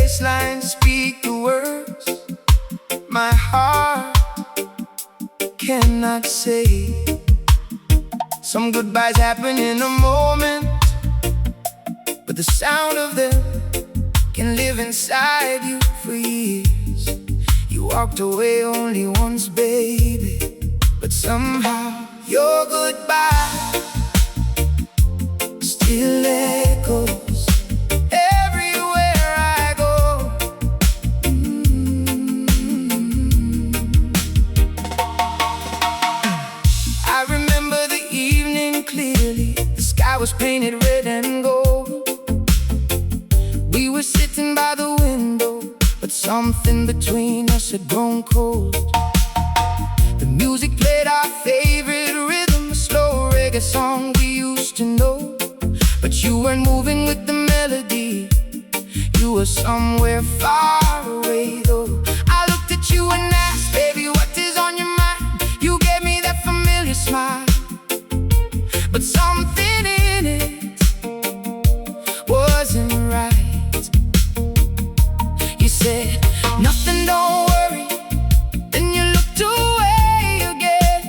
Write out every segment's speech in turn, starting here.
bass lines speak the words my heart cannot say. Some goodbyes happen in a moment, but the sound of them can live inside you for years. You walked away only once, baby, but somehow your goodbye still echoes everywhere I go. I remember the evening clearly. The sky was painted red and gold. We were sitting by the window, but something between us had grown cold. The music played our favorite rhythm, a slow reggae song we used to know. But you weren't moving with the melody, you were somewhere far away though. I looked at you and asked, baby, what is on your mind? You gave me that familiar smile, but something in it wasn't right. You said, nothing, don't worry, then you looked away again.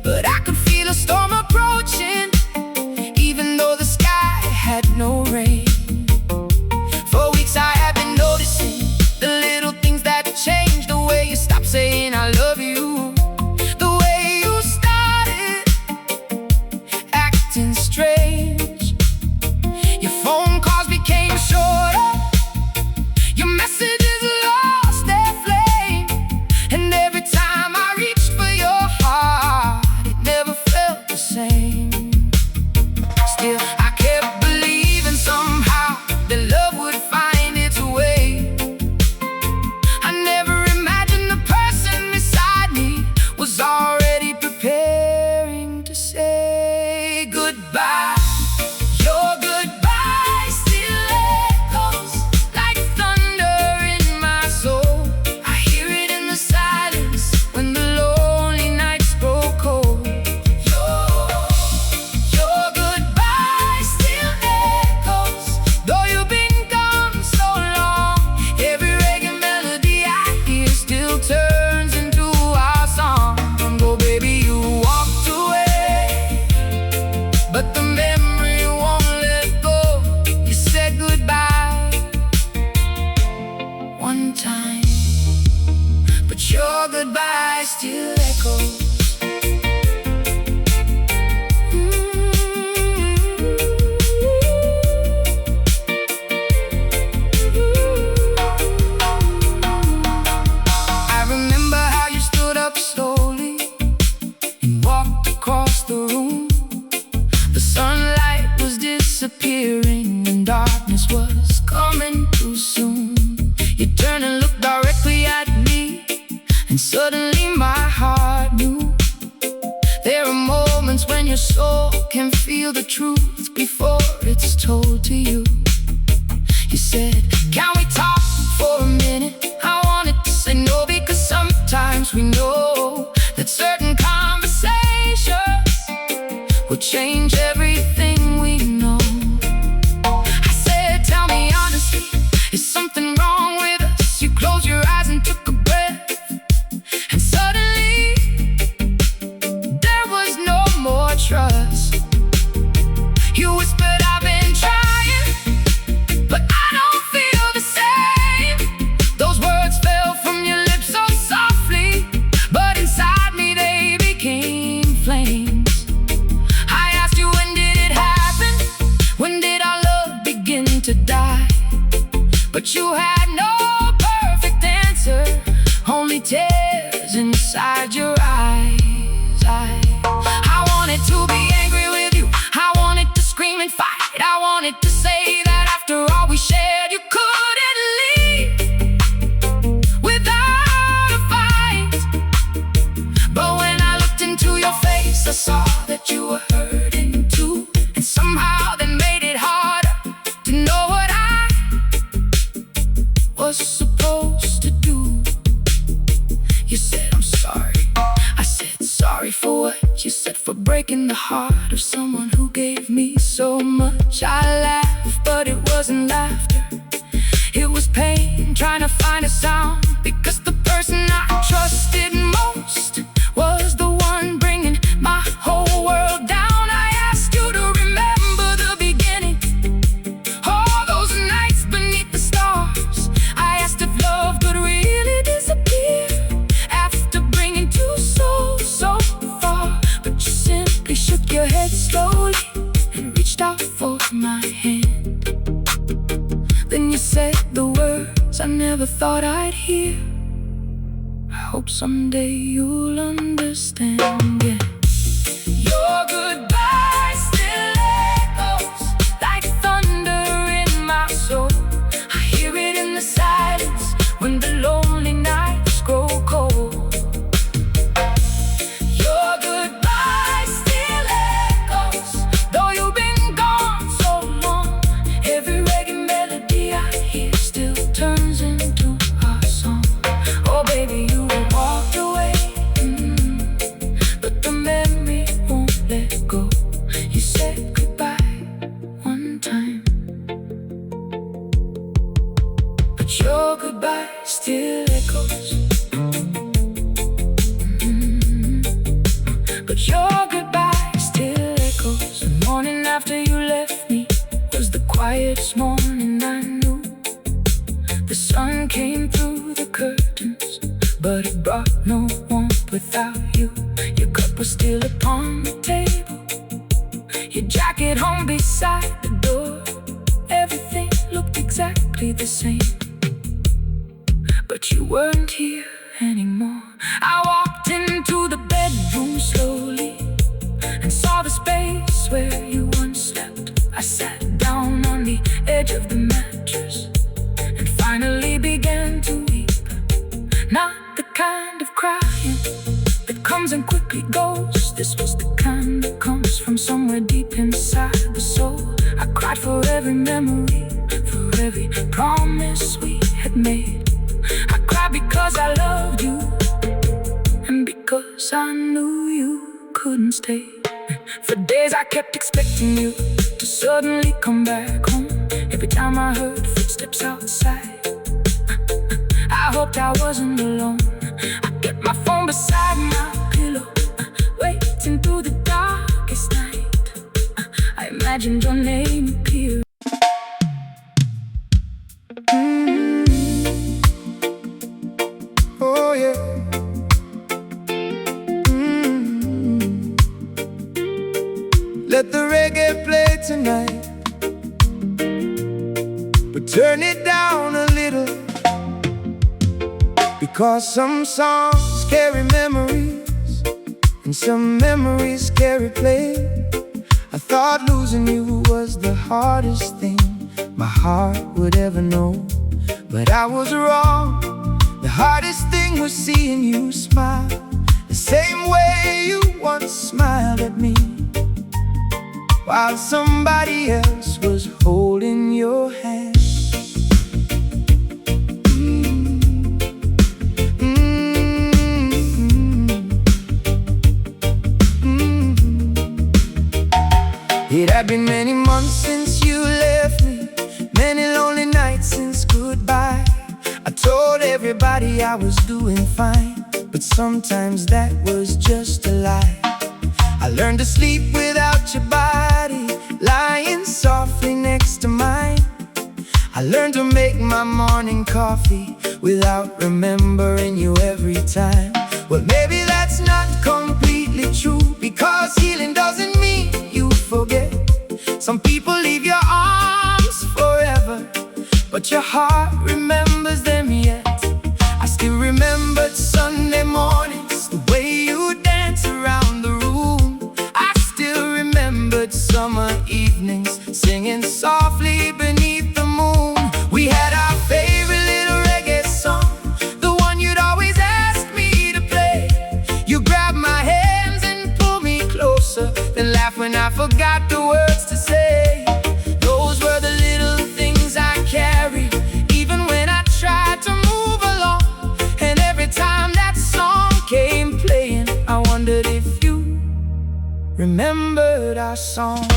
But I could feel a storm approaching, even though the sky had no rain. For weeks I had been noticing the little things that changed. The way you stopped saying I love you, the way you started acting strange. Your phone calls became shorter, your messages lost their flame. And every time I reached for your heart, it never felt the same. Still, I kept believing somehow that love would find its way. I never imagined the person beside me was already preparing to say goodbye. Your goodbye still echoes like thunder in my soul. I hear it in the silence when the lonely nights grow cold. Your goodbye still echoes, though you've been gone so long. Every reggae melody I hear still turns into our song. Oh baby, you walked away, but the memory won't let go. You said goodbye one time, but your goodbye still echoes. I remember how you stood up slowly and walked across the room. The sunlight was disappearing and darkness was coming too soon. You turned and looked directly at me, and suddenly my heart knew. There are moments when your soul can feel the truth before it's told to you. You said, can we talk for a minute? I wanted to say no, because sometimes we know that certain conversations will change everything we know. I said, tell me honestly, is something wrong with us? You closed your eyes and took a breath, and suddenly there was no more trust. You whispered, I've been trying, but I don't feel the same. Those words fell from your lips so softly, but inside me they became flames. I asked you, when did it happen? When did our love begin to die? But you had no perfect answer, only tears inside your eyes. I wanted to be angry with you, I wanted to scream and fight. I wanted to say that after all we shared, you couldn't leave without a fight. But when I looked into your face, I saw that you were hurting too, and somehow that made it harder to know what I was supposed to do. You said, I'm sorry. I said, sorry for what? You said, for breaking the heart of someone who gave me so much. I laughed, but it wasn't laughter, it was pain. trying to find a sound, because the person I trusted most was the one bringing my whole world down. I asked you to remember the beginning, all those nights beneath the stars. I asked if love could really disappear after bringing two souls so far, but you simply shook your head slowly and reached out for my hand. Then you said the words I never thought I'd hear: I hope someday you'll understand, yeah. Your goodbye still echoes like thunder in my soul. I hear it in the silence when the lonely nights grow cold. Your goodbye still echoes, though you've been gone so long. Every reggae melody I hear still turns into a song. Oh baby, you walked away, but the memory won't let go. You said goodbye one time, but your goodbye still echoes. But your goodbye still echoes. The morning after you left me was the quietest morning I knew. The sun came through the curtains, but it brought no warmth without you. Your cup was still upon the table, your jacket hung beside the door. Everything looked exactly the same, but you weren't here anymore. I walked into the bedroom slowly and saw the space where you once slept. I sat down on the edge of the mattress and finally began to weep. Not the kind of crying that comes and quickly goes. This was the kind that comes from somewhere deep inside the soul. I cried for every memory, for every promise we had made. I cried because I loved you, and because I knew you couldn't stay. For days I kept expecting you to suddenly come back home. Every time I heard footsteps outside, I hoped I wasn't alone. I kept my phone beside my pillow, waiting through the darkest night. I imagined your name appear. Oh yeah. Let the reggae play tonight, but turn it down a little, because some songs carry memories and some memories carry play. I thought losing you was the hardest thing my heart would ever know, but I was wrong. The hardest thing was seeing you smile the same way you once smiled at me, while somebody else was holding your hand. It had been many months since you left me, many lonely nights since goodbye. I told everybody I was doing fine, but sometimes that was just a lie. I learned to sleep without your body lying softly next to mine. I learned to make my morning coffee without remembering you every time. Well, maybe that's not completely true, because healing doesn't mean you forget. Some people leave your arms forever, but your heart remembers them yet. I still remembered Sunday mornings, the way you dance around the room. I still remembered summer evenings, singing softly beneath the moon. We had our favorite little reggae song, the one you'd always ask me to play. You grabbed my hands and pulled me closer, then laughed when I forgot the words to say. Those were the little things I carried, even when I tried to move along. And every time that song came playing, I wondered if you remembered our song.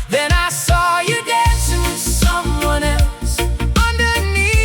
Then I saw you dancing with someone else underneath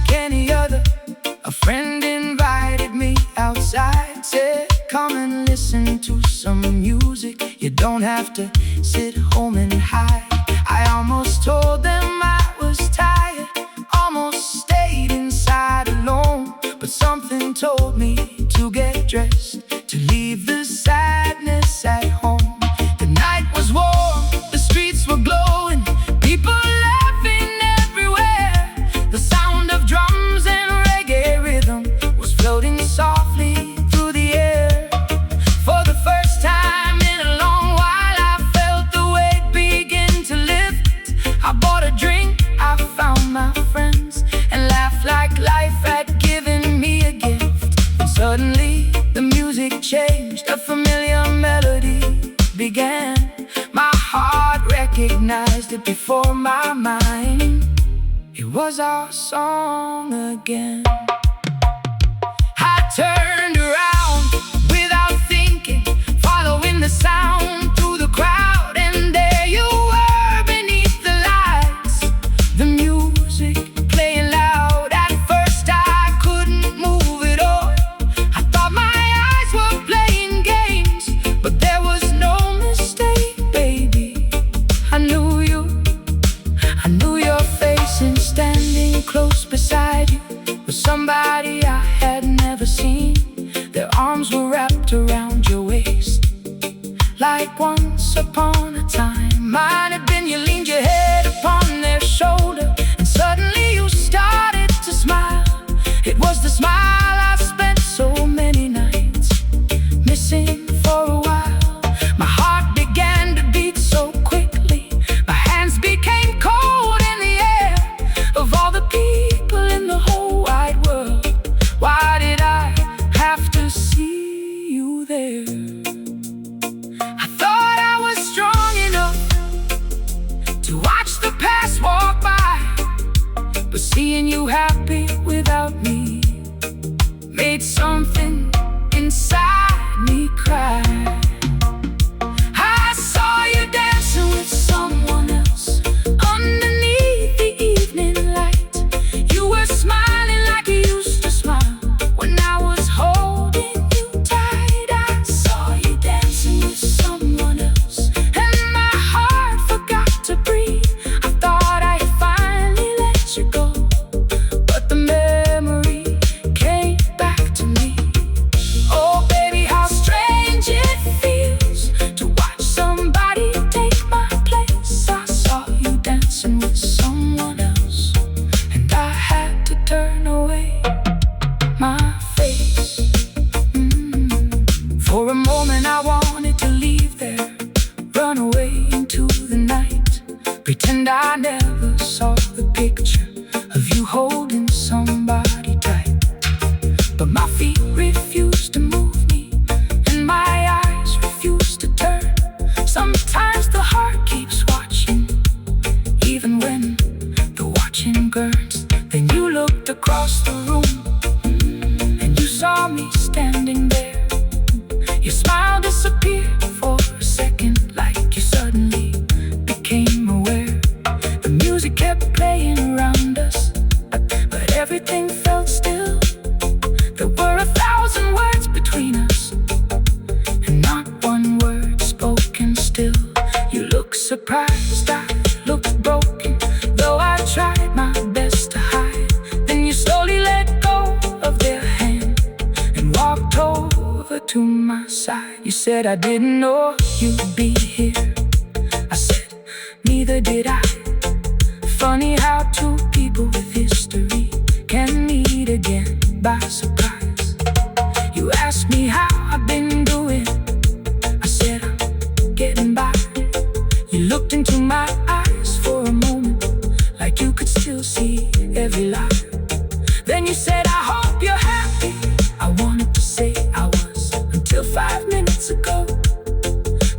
like any other. A friend invited me outside, said, come and listen to some music. You don't have to sit home and hide. I almost told them I was tired, almost stayed inside alone. But something told me to get dressed, to leave the sadness at home. The night was warm, the streets were glowing, people laughing everywhere. The sound of drums and reggae rhythm was floating softly through the air. For the first time in a long while, I felt the weight begin to lift. I bought a drink, I found my friends, and laughed like life had given me a gift. And suddenly the music changed, a familiar melody began. My heart recognized it before my mind. It was our song again. I turned around without thinking, following the sound through the crowd, and there you were beneath the lights, the music playing loud. At first I couldn't move at all. I thought my eyes were playing games, but there was no mistake, baby. I knew you, I knew your face, and standing close beside you was somebody I had never seen. Their arms were wrapped around your waist, like once upon a time. Might have been you leaned your head upon their shoulder, and suddenly you started to smile. It was the smile I spent so many nights missing for a while. My heart began to beat so quickly, my hands became cold in the air. Of all the people in the whole wide world, why did I have to see you there? I thought I was strong enough to watch the past walk by, but seeing you happy without me made something inside me cry. I saw you dancing with someone else underneath the evening light. You were smiling like you used to smile when I was holding you tight. I saw you dancing with someone else, and my heart forgot to breathe. I thought I had finally let you go, but the memory came back to me. Oh baby, how strange it feels to watch somebody take my place. I saw you dancing with someone else, and I had to turn away my face. For a moment I wanted to leave there, run away into the night, pretend I never saw the picture of you holding somebody tight. But my feet refused to move me, and my eyes refused to turn. Sometimes the heart keeps watching, even when the watching burns. Then you looked across the room, and you saw me standing there. Your smile disappeared for a second, like you suddenly became aware. The music kept playing around us, but everything felt still. There were 1,000 words between us, and not one word spoken still. You looked surprised, I looked broken, though I tried my best to hide. Then you slowly let go of their hand and walked over to my side. You said, I didn't know you'd be here. I said, neither did I. Funny how two people with history can meet again by surprise. You asked me how I've been doing. I said, I'm getting by. You looked into my eyes for a moment, like you could still see every lie. Then you said, I hope you're happy. I wanted to say I was until 5 minutes ago,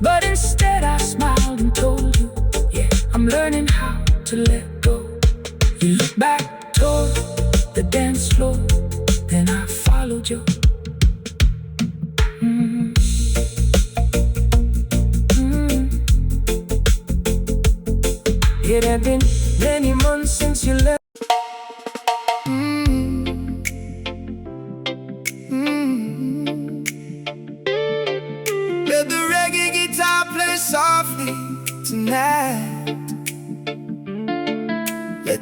but instead I smiled and told you, yeah, I'm learning how to let go. You looked back toward the dance floor, then I followed you. It had been many months since you left.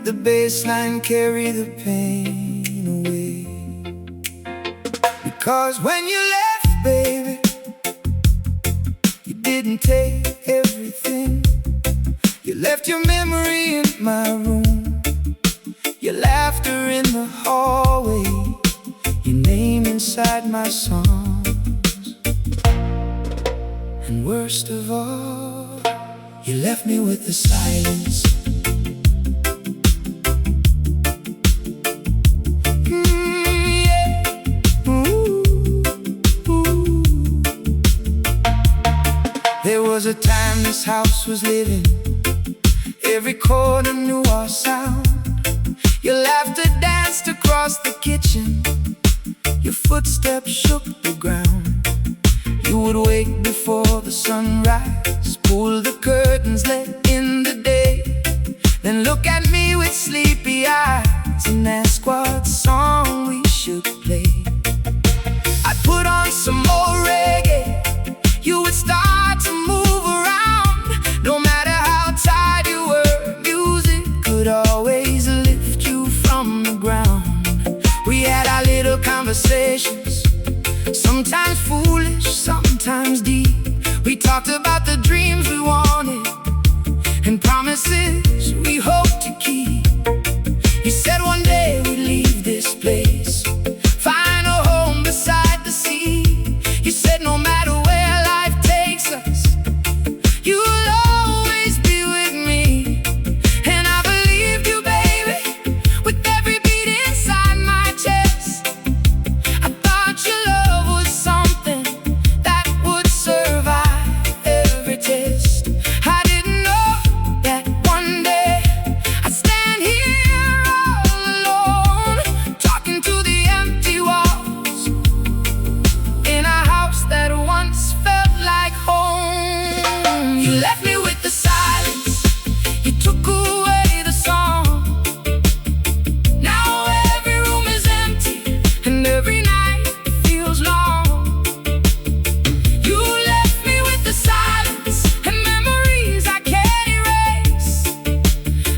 the bass line carry the pain away. Because when you left, baby, you didn't take everything. You left your memory in my room, your laughter in the hallway, your name inside my songs. And worst of all, you left me with the silence. There was a time this house was living, every corner knew our sound. Your laughter danced across the kitchen, your footsteps shook the ground. You would wake before the sunrise, pull the curtains, let in the day, then look at me with sleepy eyes and ask what song we should play. I'd put on some more reggae, you would start to move around. No matter how tired you were, music could always lift you from the ground. We had our little conversations, sometimes foolish, sometimes deep. We talked about the dreams we wanted and promises we hoped to keep. You said one day we'd leave this place, find a home beside the sea. You said no matter where life takes us, you'll always be with me. And I believed you, baby, with every beat inside my chest. I thought your love was something that would survive every test. I didn't know that one day I'd stand here all alone, talking to the empty walls in a house that once felt like home. You left me with the silence, you took away the song. Now every room is empty and every night feels long. You left me with the silence and memories I can't erase.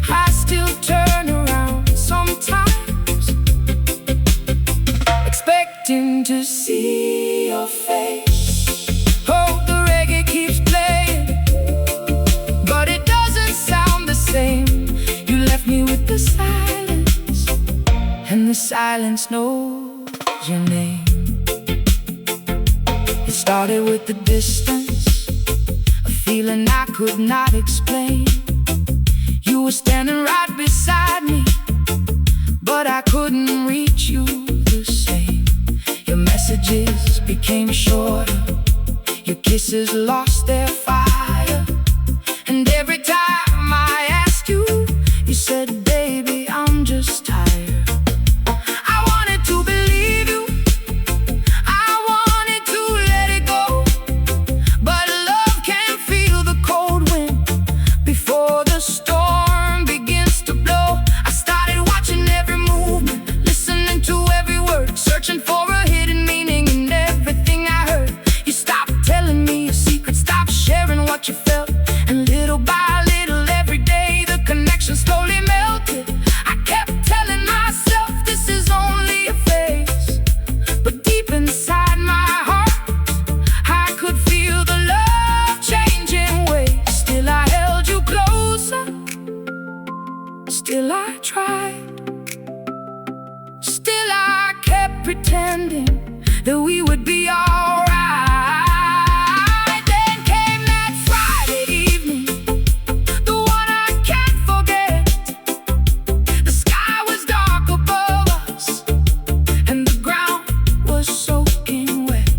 I still turn around sometimes, expecting to see your face. Hope the reggae keeps playing, but it doesn't sound the same. You left me with the silence, and the silence knows your name. It started with the distance, a feeling I could not explain. You were standing right beside me, but I couldn't reach you the same. Your messages became shorter, your kisses lost their fire. And every time I asked you, you said, baby, I'm just tired. I wanted to believe you, I wanted to let it go, but love can't feel the cold wind before the storm begins to blow. I started watching every movement, listening to every word, searching for a hidden meaning in everything I heard. You stopped telling me your secrets, stopped sharing what you felt, and little by little, every day, the connection slowly melted. I kept telling myself this is only a phase, but deep inside my heart, I could feel the love changing ways. Still I held you closer, still I tried, still I kept pretending that we would be alright. Then came that Friday evening, the one I can't forget. The sky was dark above us, and the ground was soaking wet.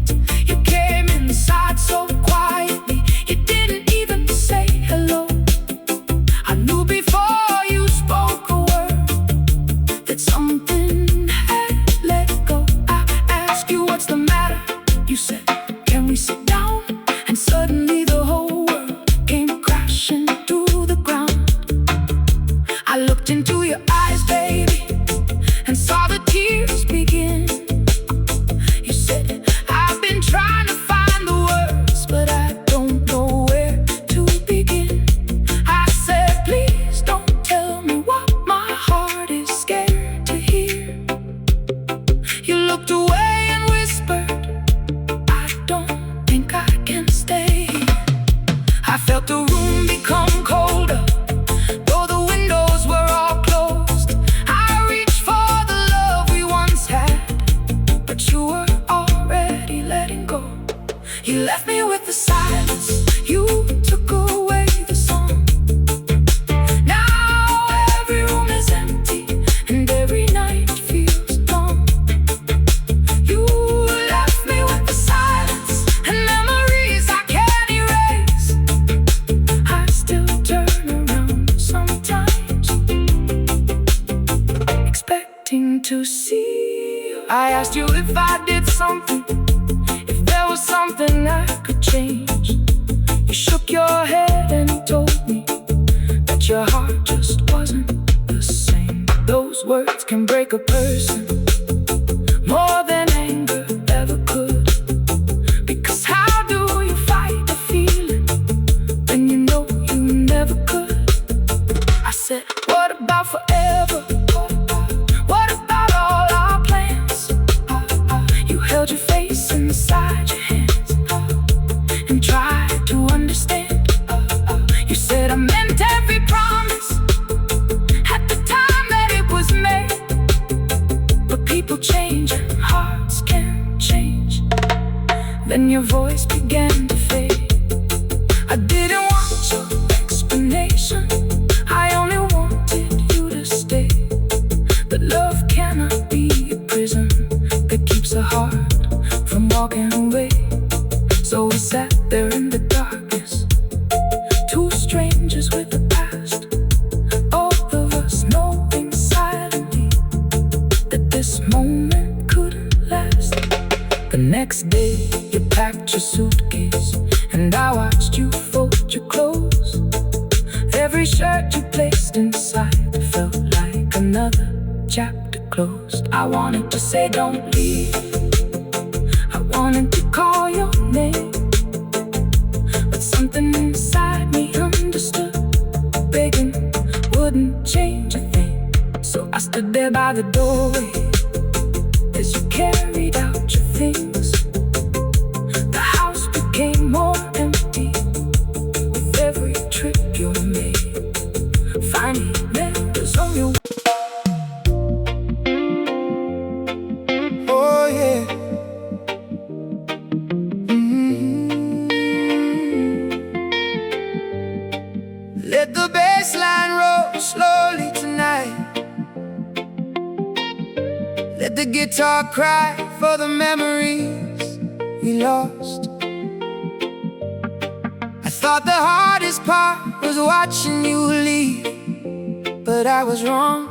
You came inside so quietly, you didn't even say hello. I knew before you spoke a word that something had let go. I asked you, what's the matter? You said, can we sit down? And suddenly the whole world came crashing to the ground. I looked into your eyes, baby, and saw the tears begin. You said, I've been trying to find the words, but I don't know where to begin. I said, please don't tell me what my you see? I asked you if I did something, if there was something I could change. You shook your head and told me that your heart just wasn't the same. Those words can break a person more than anger ever could. Because how do you fight the feeling when you know you never could? I said, what about forever? What about all our plans? You held your face inside your hands and tried to understand. You said I meant every promise at the time that it was made. But people change and hearts can change. Then your voice began to fade. I didn't want your explanation, I only wanted you to stay. But love cannot be a prison that keeps a heart from walking away. So we sat there in the darkness, two strangers with the past, both of us knowing silently that this moment couldn't last. The next day you packed your suitcase and I watched you fold your clothes. Every shirt you placed inside felt like another chapter closed. I wanted to say don't leave, I wanted to call your name, but something inside me understood begging wouldn't change a thing. So I stood there by the doorway as you carried out your things. The house became more empty with every trip you made. Finally, there's only one. Oh yeah. Let the bass line roll slowly tonight. Let the guitar cry for the memories we lost. I thought the hardest part was watching you leave, but I was wrong.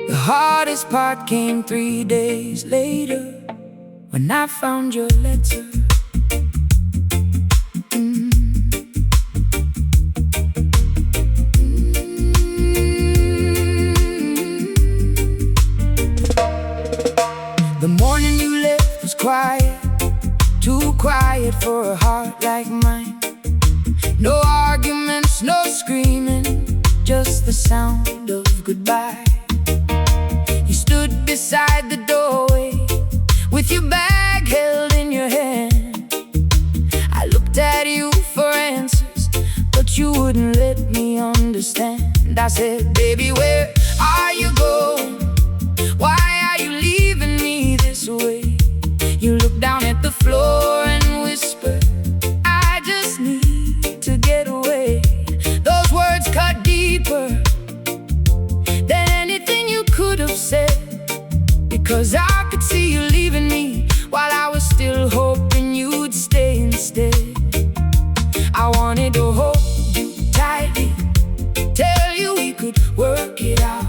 The hardest part came 3 days later when I found your letter. The morning you left was quiet, too quiet for a heart like mine. No arguments, no screaming, just the sound of goodbye. You stood beside the doorway with your bag held in your hand. I looked at you for answers, but you wouldn't let me understand. I said, baby, where are you going? Why are you leaving me this way? You looked down at the floor and whispered, I just need to get away. Those words cut deeper than anything you could have said, because I could see you leaving me while I was still hoping you'd stay instead. I wanted to hold you tightly, tell you we could work it out.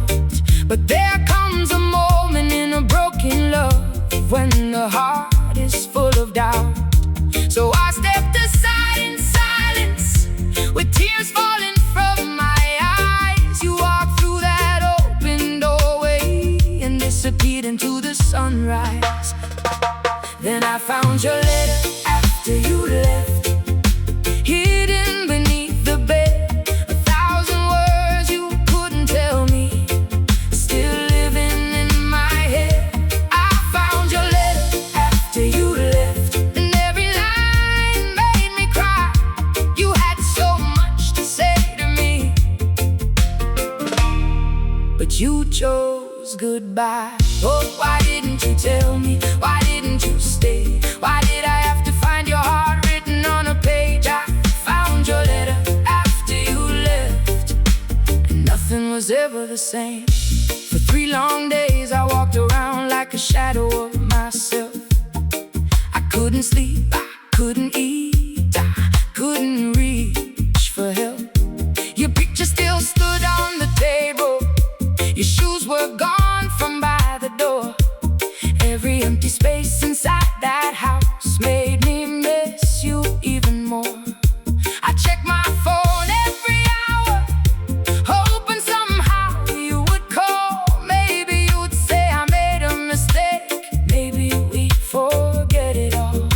But there comes a moment in a broken love when the heart is full of doubt. So I stepped aside in silence with tears falling from my eyes. You walked through that open doorway and disappeared into the sunrise. Then I found your letter after you left, hidden beneath the bed. 1,000 words you couldn't tell me, still living in my head. I found your letter after you left, and every line made me cry. You had so much to say to me, but you chose goodbye. Oh, why didn't you tell me? Why didn't you stay? Why did I have to find your heart written on a page? I found your letter after you left, and nothing was ever the same. For 3 long days I walked around like a shadow of myself. I couldn't sleep, I couldn't eat, I couldn't reach for help. Your picture still stood on the table, your shoes were gone from by Every empty space inside that house made me miss you even more. I check my phone every hour, hoping somehow you would call. Maybe you'd say I made a mistake, maybe we'd forget it all.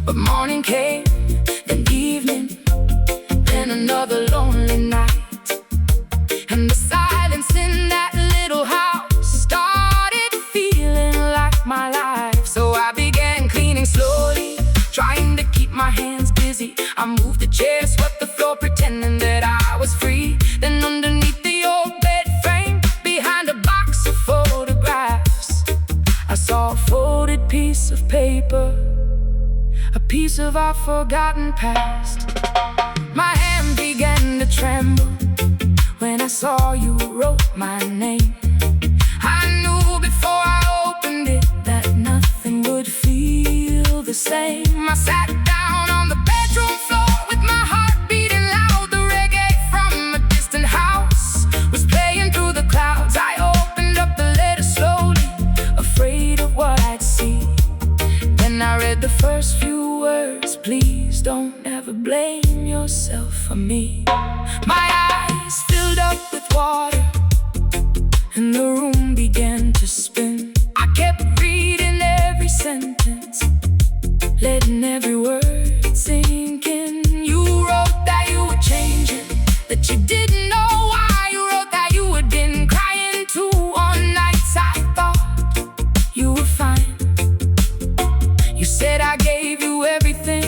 But morning came, then evening, then another lonely night. And the silence in that little house started feeling like my life. So I began cleaning slowly, trying to keep my hands busy. I moved the chair, swept the floor, pretending that I was free. Then underneath the old bed frame, behind a box of photographs, I saw a folded piece of paper, a piece of our forgotten past. My hand began to tremble when I saw you wrote my name. I knew before I opened it that nothing would feel the same. I sat down on the bedroom floor with my heart beating loud. The reggae from a distant house was playing through the clouds. I opened up the letter slowly, afraid of what I'd see. Then I read the first few words: please don't ever blame yourself for me. My eyes filled up with water, and the room began to spin. I kept reading every sentence, letting every word sink in. You wrote that you were changing, that you didn't know why. You wrote that you had been crying too on nights I thought you were fine. You said I gave you everything,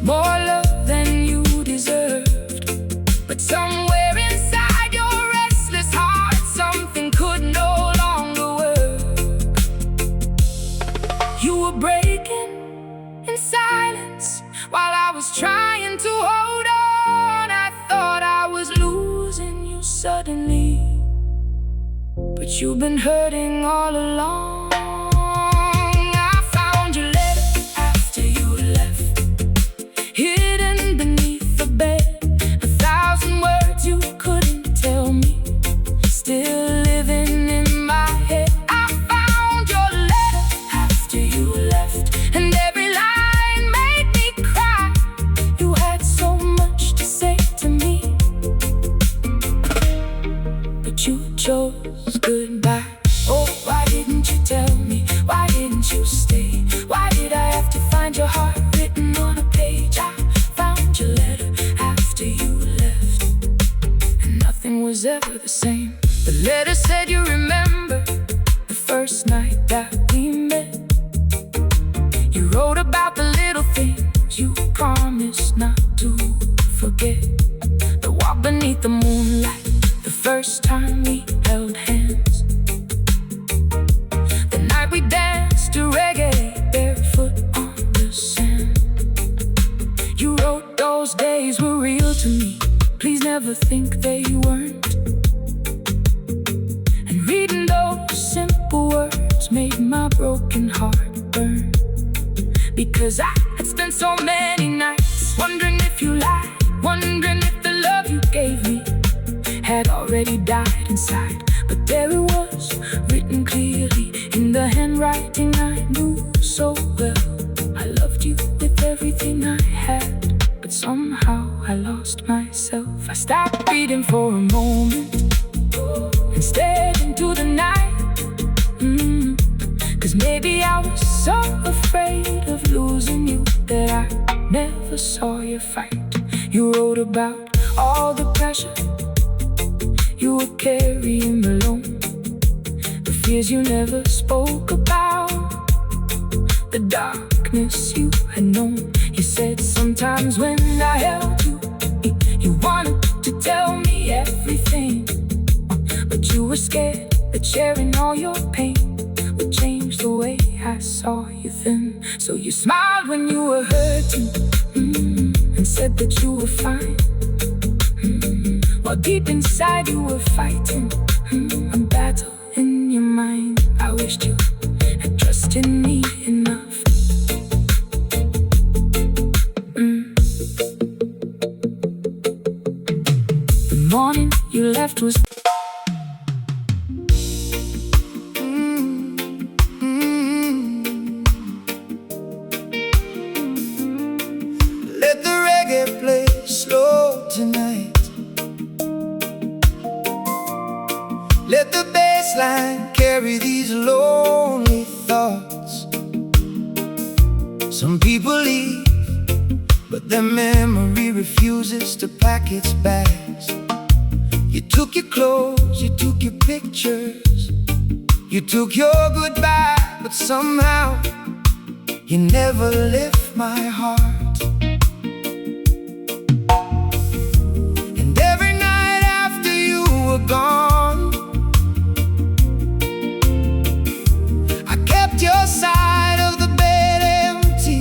more love than you deserved. But somewhere inside your restless heart, something could no longer work. You were breaking in silence while I was trying to hold on. I thought I was losing you suddenly, but you've been hurting all along. I found your letter after you left, hidden beneath the bed. Words you couldn't tell me, still living in my head. I found your letter after you left, and every line made me cry. You had so much to say to me, but you chose goodbye. Oh, why didn't you tell me? Why didn't you stay? Why did I have to find your heart written on a page? I found your letter after you left, and nothing was ever the same. The letter said you remember the first night that we met. You wrote about the little things you promised not to forget. The walk beneath the moonlight, the first time we held hands, the night we danced to reggae barefoot on the sand. You wrote those days were real to me, please never think they weren't. And reading those simple words made my broken heart burn, because I had spent so many nights wondering if you lied, wondering if the love you gave me had already died inside. But there it was, written clearly in the handwriting I knew so well. I loved you with everything I had, but somehow I lost myself. I stopped reading for a moment and stared into the night. Cause maybe I was so afraid of losing you that I never saw you fight. You wrote about all the pressure you were carrying alone, the fears you never spoke about, the darkness you had known. You said sometimes when I held you, you wanted to tell me everything, but you were scared that sharing all your pain would change the way I saw you then. So you smiled when you were hurting, and said that you were fine, while deep inside you were fighting a battle in your mind. I wished you had trusted me enough. The morning you left was night carry these lonely thoughts. Some people leave, but their memory refuses to pack its bags. You took your clothes, you took your pictures, you took your goodbye, but somehow you never left my heart. And every night after you were gone, I kept your side of the bed empty,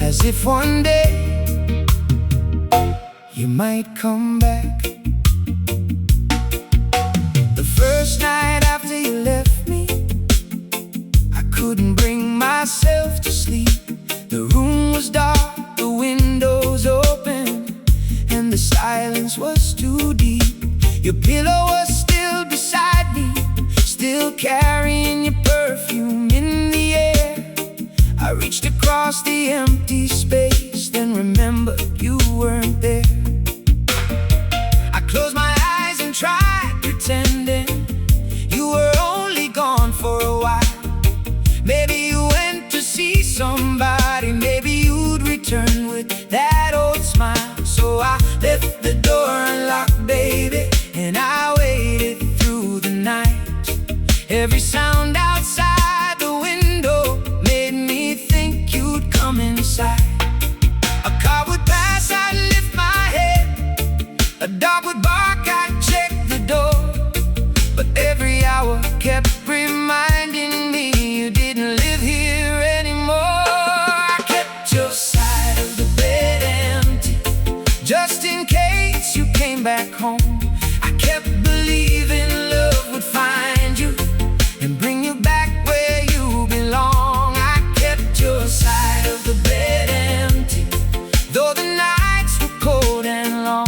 as if one day you might come back. The first night after you left me, I couldn't bring myself to sleep. The room was dark, the windows open, and the silence was too deep. Your pillow was still beside me, still carrying your perfume in the air. I reached across the empty space, then remembered you weren't there. I closed my eyes and tried pretending you were only gone for a while. Maybe you went to see somebody, maybe you'd return with that old smile. So I left the door unlocked, baby, and I waited through the night. Every sound outside the window made me think you'd come inside. A car would pass, I'd lift my head. A dog would bark, I'd check the door. But every hour kept reminding me you didn't live here anymore. I kept your side of the bed empty, just in case you came back home. I kept believing love would find you and bring you back where you belong. I kept your side of the bed empty, though the nights were cold and long.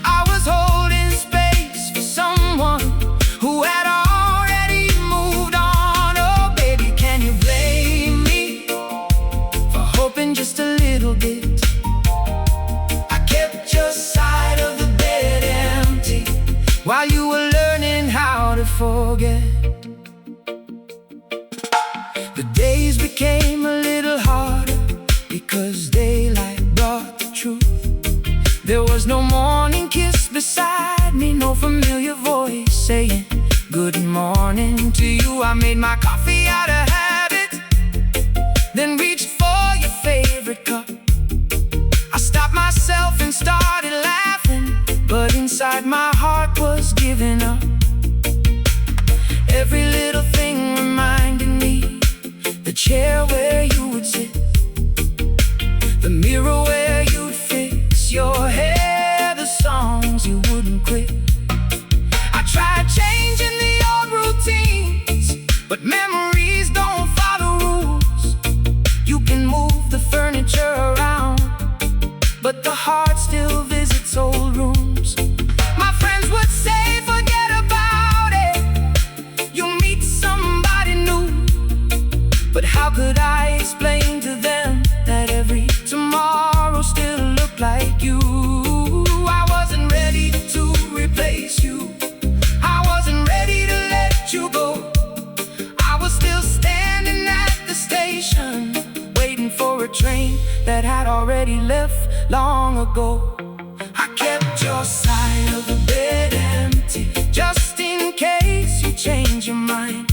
I was holding space for someone who had already moved on. Oh baby, can you blame me for hoping just a little bit? I kept your side of the bed empty while you were learning how to forget. The days became a little harder because daylight brought the truth. There was no morning kiss beside me, no familiar voice saying good morning to you. I made my coffee out of habit, then reached for your favorite cup. I stopped myself and started laughing, but inside my heart was giving up. Every little thing reminded me, the chair where you would sit, the mirror where you'd fix your hair, the songs you wouldn't quit. I tried changing the old routines, but memories don't follow rules. You can move the furniture around, but the heart still visits old rooms. My friends would say forget about it, you'll meet somebody new. But how could I explain to them that every tomorrow still looked like you? I wasn't ready to replace you, I wasn't ready to let you go. I was still standing at the station, waiting for a train that had already left long ago. I kept your side of the bed empty, just in case you change your mind.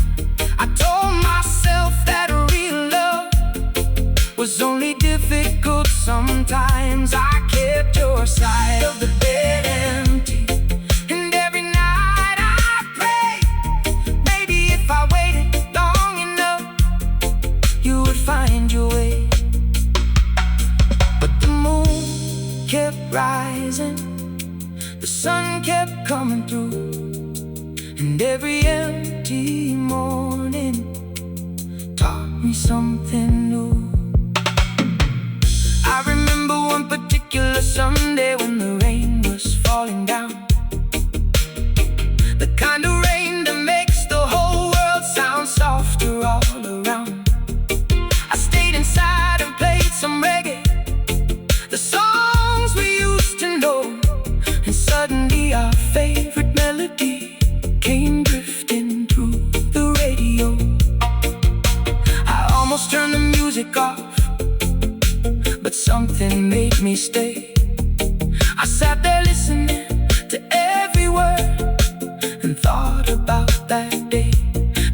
I told myself that real love was only difficult sometimes. I kept your side of the bed empty, and every night I prayed, maybe if I waited long enough, you would find your way. But the moon kept rising, the sun kept coming through, and every empty morning taught me something new. I remember one particular Sunday when the rain was falling down, the kind of rain that makes the whole world sound softer all around. I stayed inside and played some reggae, the songs we used to know, and suddenly our favorite melody came something made me stay. I sat there listening to every word and thought about that day.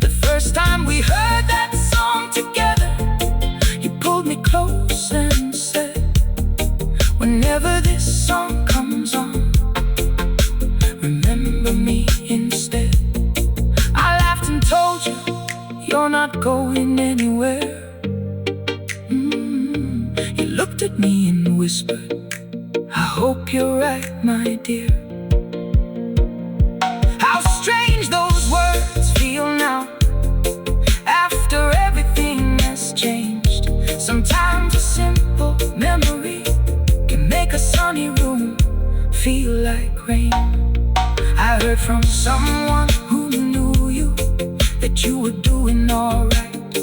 The first time we heard that song together, you pulled me close and said, whenever this song comes on, remember me instead. I laughed and told you, you're not going anywhere. You looked at me and whispered, I hope you're right, my dear. How strange those words feel now, after everything has changed. Sometimes a simple memory can make a sunny room feel like rain. I heard from someone who knew you that you were doing alright,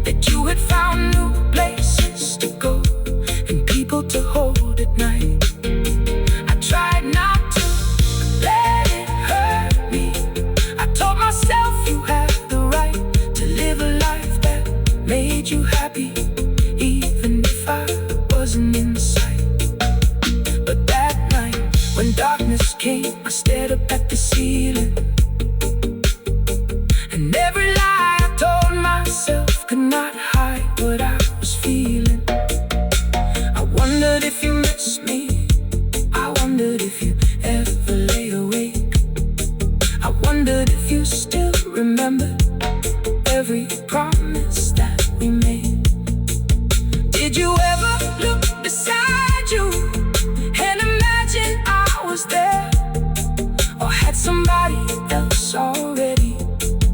that you had found new places to go and people to hold at night. I tried not to let it hurt me. I told myself you had the right to live a life that made you happy, even if I wasn't in sight. But that night, when darkness came, I stared up at the ceiling, and every lie I told myself could not hide what I was feeling. I wondered if you missed me. I wondered if you ever lay awake. I wondered if you still remembered every promise that we made. Did you ever look beside you and imagine I was there? Or had somebody else already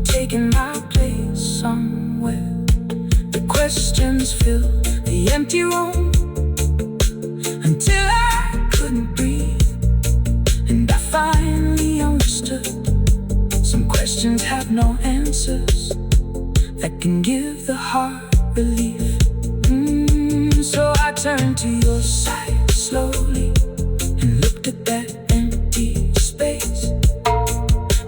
taken my place somewhere? The questions filled the empty room until I couldn't breathe, and I finally understood some questions have no answers that can give the heart relief. So I turned to your side slowly and looked at that empty space.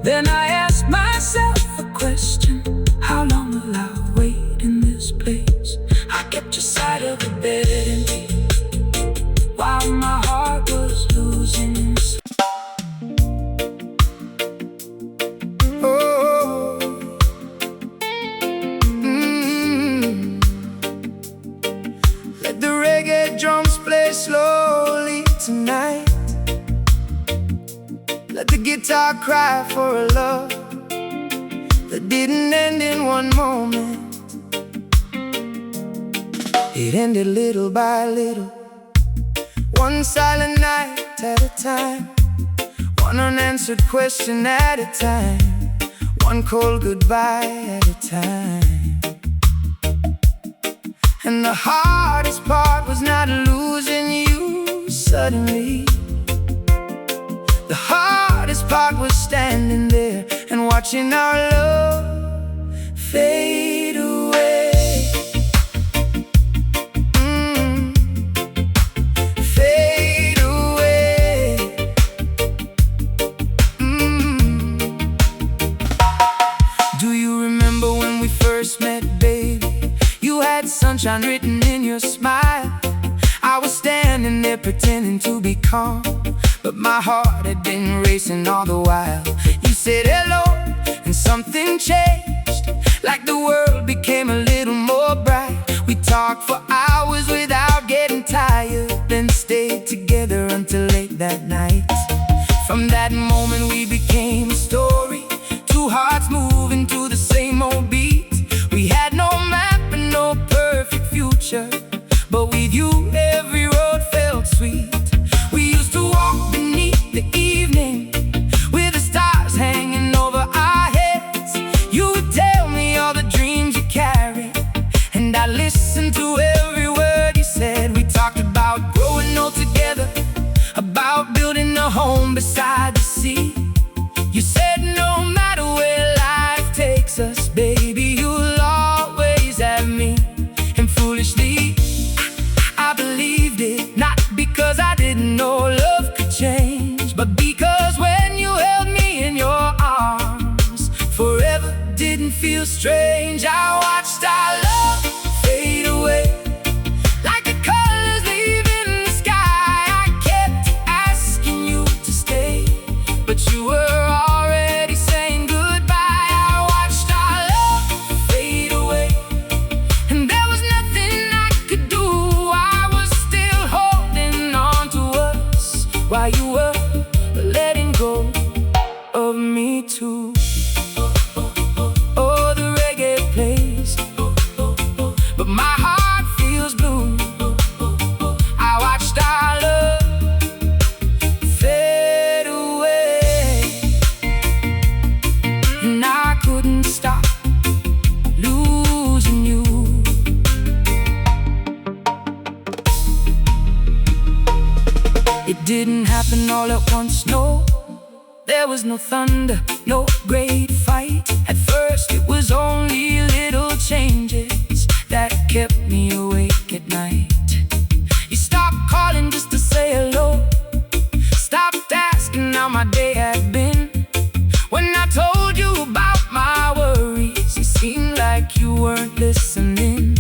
Then I asked myself a question, how long will I wait in this place? I kept your side of the bed empty while my heart was losing. Oh, let the reggae drums play slowly tonight. Let the guitar cry for a love that didn't end in one moment. It ended little by little, one silent night at a time, one unanswered question at a time, one cold goodbye at a time. And the hardest part was not losing you suddenly. The hardest part was standing there and watching our love fade away. Fade away. Do you remember when we first met, baby? You had sunshine written in your smile. I was standing there pretending to be calm, but my heart had been racing all the while. You said hello, and something changed, like the world became a little more bright. We talked for hours without getting tired, then stayed together until late that night. From that moment we became a story, two hearts moving to the same old beat. We had no map and no perfect future, but with you every road felt sweet. We used to walk beneath the evening with the stars hanging over our heads. You would tell me all the dreams you carried, and I listened to every word you said. We talked about growing old together, about building a home beside the sea. You said no matter where life takes us, baby, you'll always have me. And foolishly, I believed it, not because I didn't know love could change, but because when you held me in your arms, forever didn't feel strange. I watched our love fade away, like the colors leave didn't happen all at once, no. There was no thunder, no great fight. At first it was only little changes that kept me awake at night. You stopped calling just to say hello, stopped asking how my day had been. When I told you about my worries, you seemed like you weren't listening.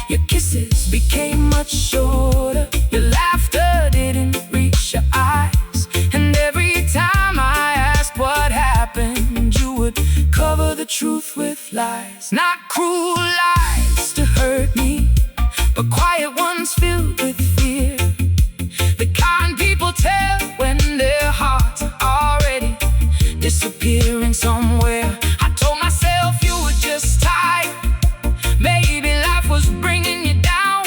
Your kisses became much shorter, your laughter didn't reach your eyes. And every time I asked what happened, you would cover the truth with lies. Not cruel lies to hurt me, but quiet ones filled with fear. The kind people tell when their hearts are already disappearing somewhere. I told myself you were just tired, maybe life was bringing you down.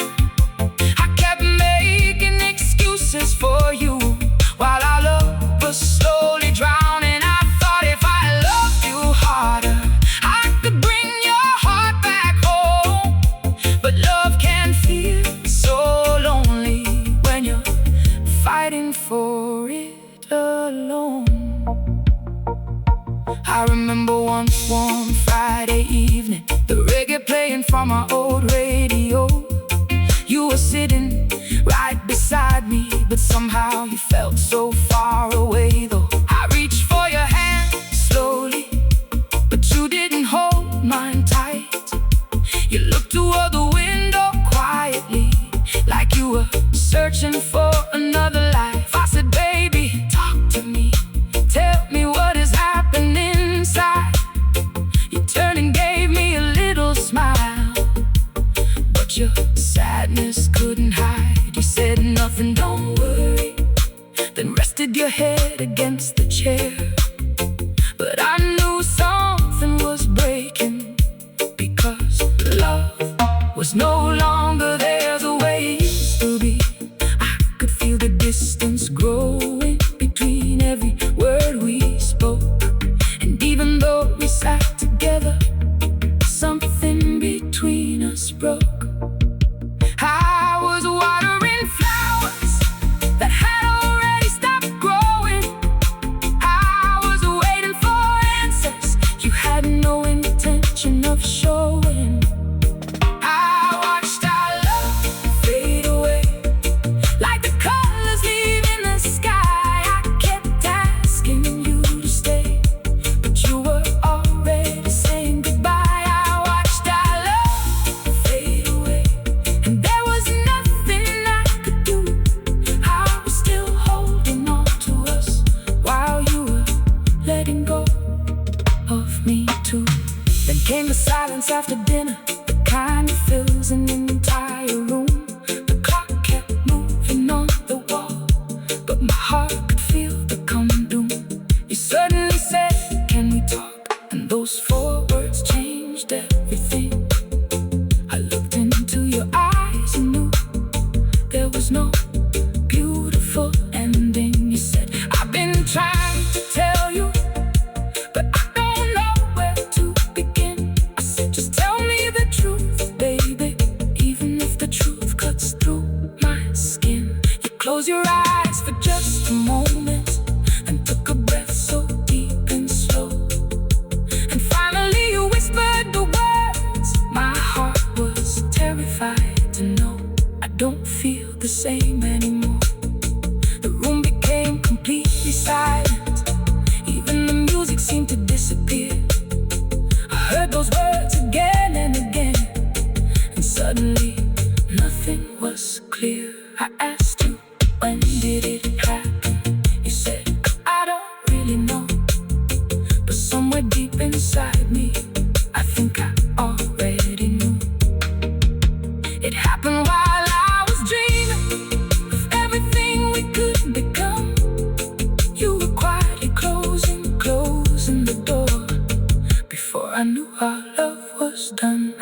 I kept making excuses for you while our love was slowly drowning. I thought if I loved you harder, I could bring your heart back home. But love can feel so lonely when you're fighting for it alone. I remember one warm Friday evening, the reggae playing from our old radio. You were sitting right beside me, but somehow you felt so far away though. I reached for your hand slowly, but you didn't hold mine tight. You looked toward the window quietly, like you were searching for another life. I said, baby, talk to me, tell me what is happening inside. You turned and gave me a little smile, but your sadness couldn't hide. You said nothing, don't worry, then rested your head against the chair. But I knew something was breaking, because love was no longer there the way it used to be. I could feel the distance growing between every word we spoke. And even though we sat together, something between us broke. I was watering flowers that had already stopped growing. I was waiting for answers you had no intention of showing. I watched our love fade away, like the colors leaving the sky. I kept asking you to stay, but you were already saying goodbye. I watched our love fade away, and there was nothing I could do. I was still holding on to us while you were letting go of me too. Then came the silence after dinner, the kind that fills an entire room. The clock kept moving on the wall, but my heart could feel the come doom. You suddenly said, can we talk? And those 4 words changed everything. I looked into your eyes and knew there was no beautiful ending. You said, I've been trying to tell you, but I don't know where to begin. I said, just tell me the truth, baby, even if the truth cuts through my skin. You closed your eyes for just a moment and took a breath so deep and slow. And finally you whispered the words my heart was terrified to know. I don't feel the same anymore. The room became completely silent, even the music seemed to disappear. I heard those words again and again, and suddenly nothing was clear. I asked you, when did it happen? You said, I don't really know, but somewhere deep inside me, I think I already knew. It happened while I was dreaming of everything we could become. You were quietly closing the door. Before I knew our love was done,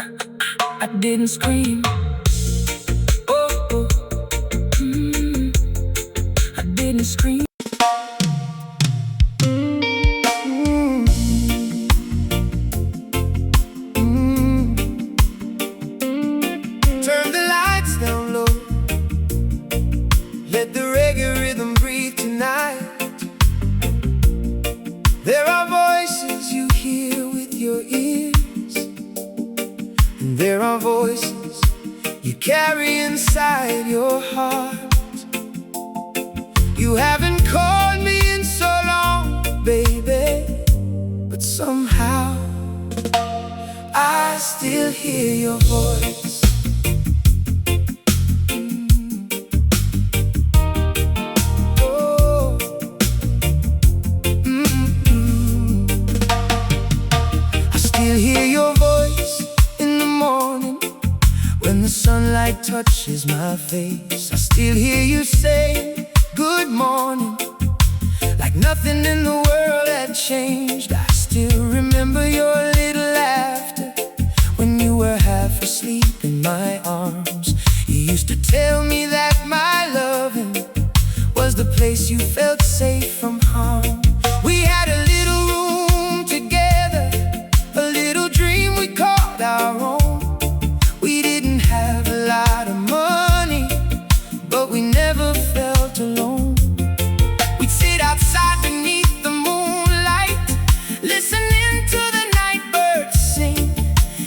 I didn't scream. Oh, oh. I didn't scream. Turn the lights down low, let the reggae rhythm our voices you carry inside your heart. You haven't called me in so long, baby, but somehow I still hear your voice. Oh. I still hear your voice in the morning when the sunlight touches my face. I still hear you say good morning, like nothing in the world had changed. I still remember your little laughter when you were half asleep in my arms. You used to tell me that my loving was the place you felt safe from harm. We had a little room together, a little dream we called our own. We didn't have a lot of money, but we never felt alone. We'd sit outside beneath the moonlight, listening to the night birds sing.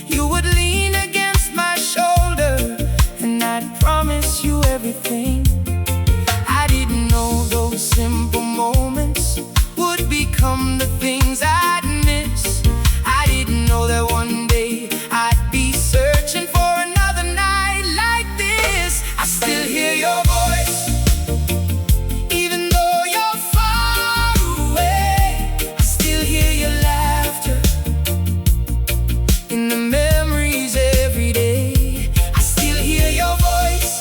You would lean against my shoulder, and I'd promise you everything. I didn't know those simple moments would become the things I'd miss. I didn't know that one day I'd be searching for another night like this. I still hear your voice, even though you're far away. I still hear your laughter in the memories every day. I still hear your voice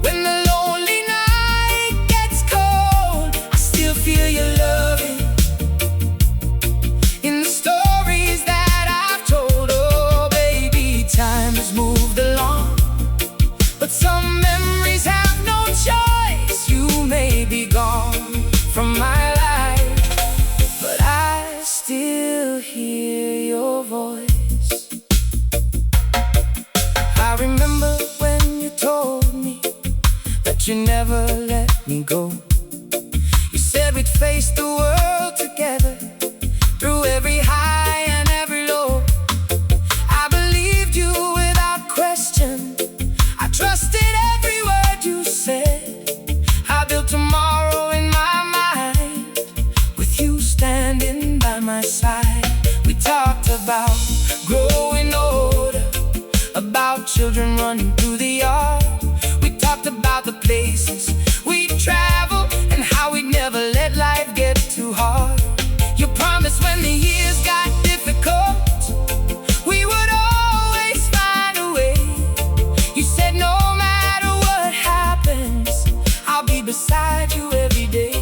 when the lonely night gets cold. I still feel your loving in the stories that I've told. Oh baby, time has moved along, but some memories have no choice. You may be gone from my life, but I still hear your voice. I remember when you told me that you never let me go. You said we'd face the world together, through every high and every low. I believed you without question. I trusted every word you said. I built tomorrow in my mind, with you standing by my side. We talked about growing older, about children running through the yard. We talked about the places we'd travel and how we'd never let life get too hard. You promised when the years got difficult, we would always find a way. You said no matter what happens, I'll be beside you every day.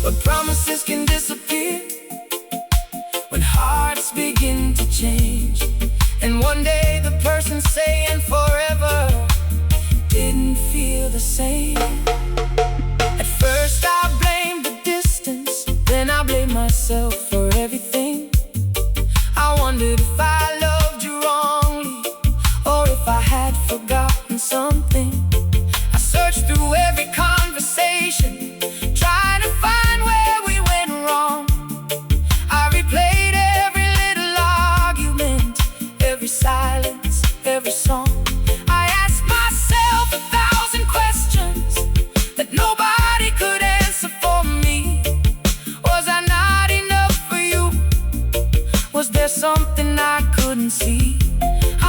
But promises can disappear when hearts begin to change. And one day the person saying forever didn't feel the same. At first I blamed the distance, then I blamed myself for everything. I wondered if I loved you wrongly, or if I had forgotten something. I searched through every conversation, trying to find where we went wrong. I replayed every little argument, every silence, every song. I asked myself 1,000 questions that nobody could answer for me. Was I not enough for you? Was there something I couldn't see?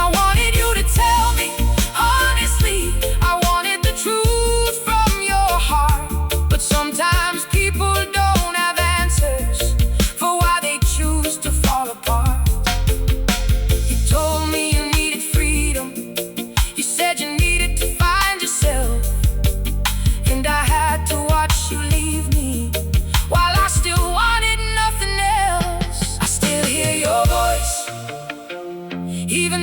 I wanted you to tell me honestly. I wanted the truth from your heart. But sometimes people don't have answers for why they choose to fall apart. You told me you needed freedom. You said you needed to find yourself, and I had to watch you leave me while I still wanted nothing else. I still hear your voice, even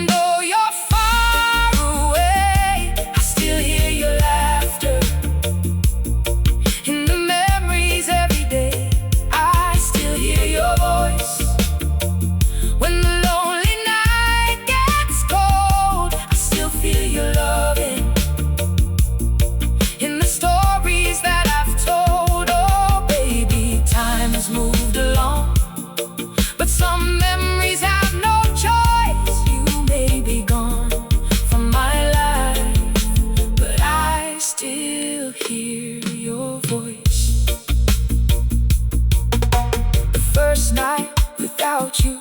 night without you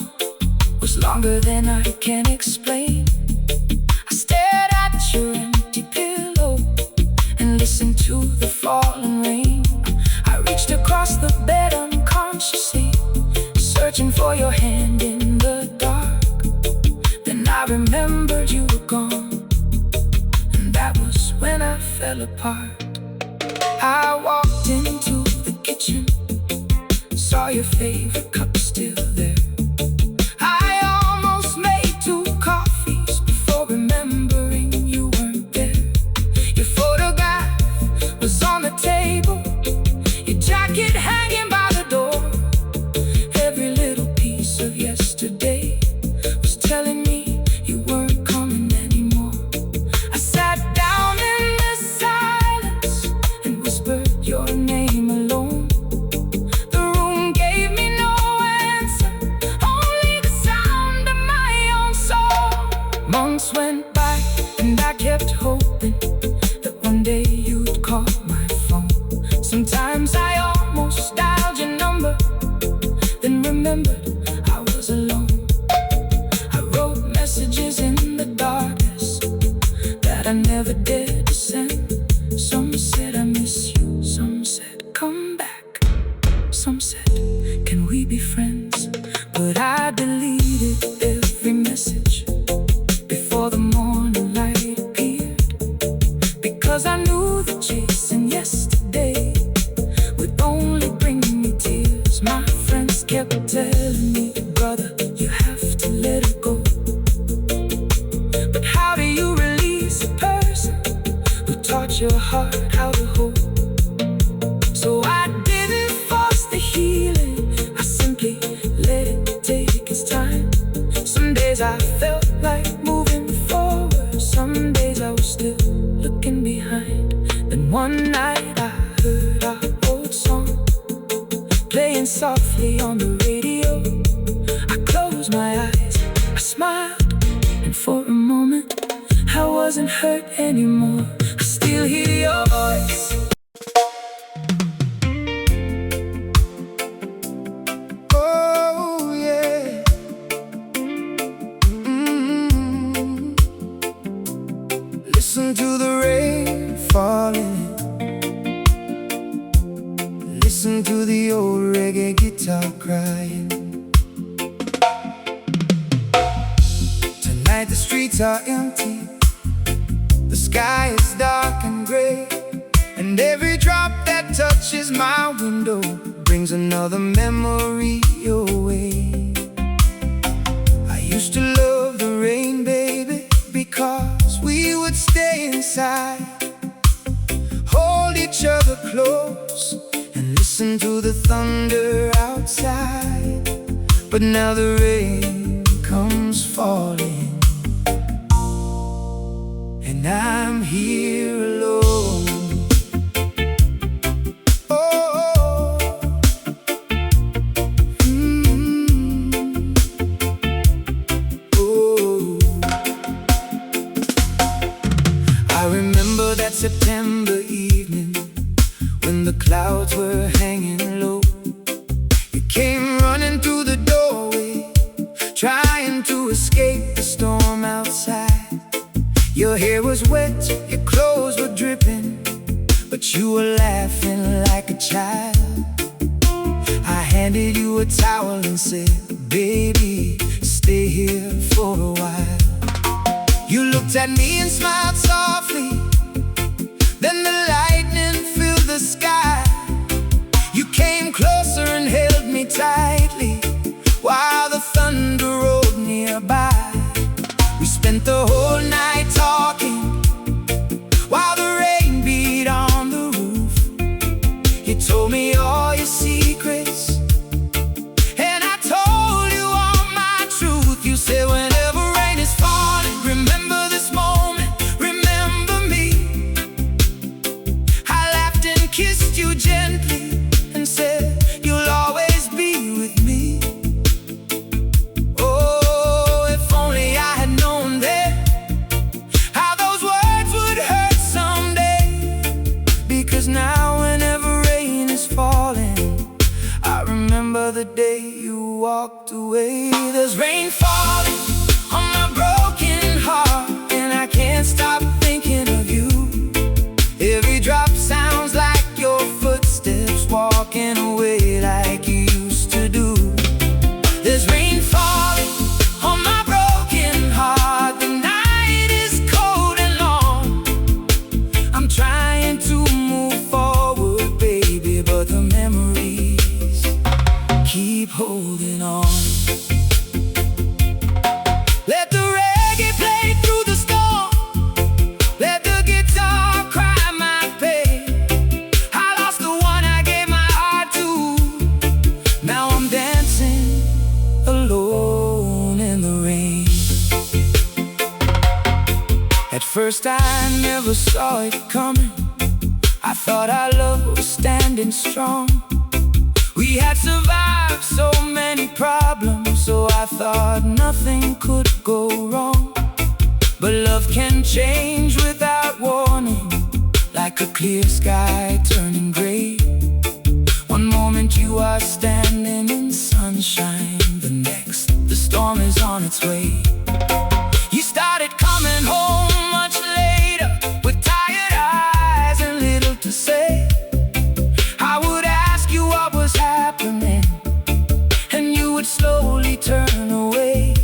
was longer than I can explain. I stared at your empty pillow and listened to the falling rain. I reached across the bed unconsciously, searching for your hand in the dark. Then I remembered you were gone, and that was when I fell apart. I walked into the kitchen, saw your favorite cup still there. I almost made 2 coffees before remembering you weren't there. Your photograph was on the table, your jacket hanging by the door. Every little piece of yesterday was telling me you weren't coming anymore. I sat down in the silence and whispered your name alone. The room gave me no answer, only the sound of my own soul. Months went by and I kept hoping that one day you'd call my phone. Sometimes I almost dialed your number, then remembered I was alone. I wrote messages in the darkness that I never dared to send. Some said I miss you, some said come back, some said can we be friends. But I deleted every message before the morning light appeared, because I knew that chasing yesterday would only bring me tears. My friends kept telling me, brother, you have to let it go. But how do you release a person who taught your heart how to hold? So I didn't force the healing, I simply let it take its time. Some days I felt like moving forward, some days I was still looking behind. Then one night I heard our old song playing softly on the radio. I closed my eyes, I smiled, and for a moment I wasn't hurt anymore. I still hear your voice. Oh yeah. Listen to the rain falling, listen to the old reggae guitar crying. Tonight the streets are empty, the sky is dark and gray, and every drop that touches my window brings another memory your way. I used to love the rain, baby, because we would stay inside, hold each other close, and listen to the thunder outside. But now the rain comes falling, and I'm here alone. Oh, oh. I remember that September evening when the clouds were hanging low. You came running through the doorway, trying to escape the storm outside. Your hair was wet, your clothes were dripping, but you were laughing like a child. I handed you a towel and said, baby, stay here for a while. You looked at me and smiled softly, then the lightning filled the sky. You came closer and held me tightly while the thunder rolled nearby. We spent the whole night talking while the rain beat on the roof. You told me all your secrets, and I told you all my truth. You said whenever rain is falling, remember this moment, remember me. I laughed and kissed you gently and said you'll always be with me. you walked away. There's rain falling on my broken heart, and I can't stop thinking of you. Every drop sounds like your footsteps walking away like you used to do. There's rain falling on my broken heart. The night is cold and long. I'm trying to move forward, baby, but the memories keep holding on. Let the reggae play through the storm. Let the guitar cry my pain. I lost the one I gave my heart to. Now I'm dancing alone in the rain. At first I never saw it coming. I thought our love was standing strong. We had survived so many problems, so I thought nothing could go wrong. But love can change without warning, like a clear sky turning gray. One moment you are standing in sunshine, the next the storm is on its way. You started coming home much later, with tired eyes and little to say. I would ask you what was happening, and you would slowly turn away.